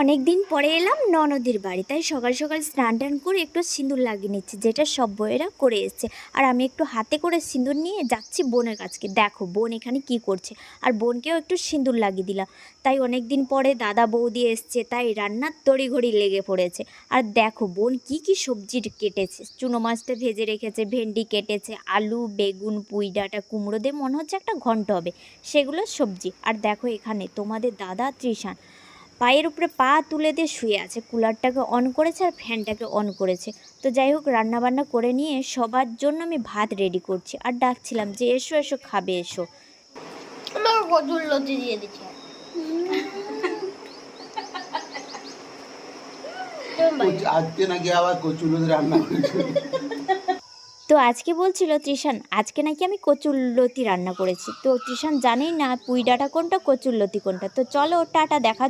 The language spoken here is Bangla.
অনেক দিন পরে এলাম ননদের বাড়ি, তাই সকাল সকাল স্নান টান করে একটু সিঁদুর লাগিয়ে নিচ্ছি, যেটা সব বউয়েরা করে এসছে। আর আমি একটু হাতে করে সিঁদুর নিয়ে যাচ্ছি বোনের কাছকে। দেখো বোন এখানে কি করছে, আর বোনকেও একটু সিঁদুর লাগিয়ে দিলাম। তাই অনেক দিন পরে দাদা বৌদি এসছে, তাই রান্নার তড়িঘড়ি লেগে পড়েছে। আর দেখো বোন কি কি সবজি কেটেছে, চুনো মাছটা ভেজে রেখেছে, ভেন্ডি কেটেছে, আলু বেগুন পুঁই ডাঁটা কুমড়ো দিয়ে মনে হচ্ছে একটা ঘন্ট হবে, সেগুলো সবজি। আর দেখো এখানে তোমাদের দাদা তৃষান পায়ের উপরে পা তুলে দিয়ে শুয়ে আছে, কুলারটাকে অন করেছে আর ফ্যানটাকে অন করেছে। তো যাই হোক, রান্নাবান্না করে নিয়ে সবার জন্য আমি ভাত রেডি করছি আর ডাকছিলাম যে এসো এসো খাবে এসো। আমার কচুর লতি দিয়ে দিচ্ছে। আজকে নাকি আবার কচুলতি রান্না করেছে। তো আজকে বলছিল তৃষান আজকে নাকি আমি কচুরলতি রান্না করেছি। তো তৃষান জানেই না পুঁই ডাঁটা কোনটা কচুরলতি কোনটা। তো চলো টাটা, দেখা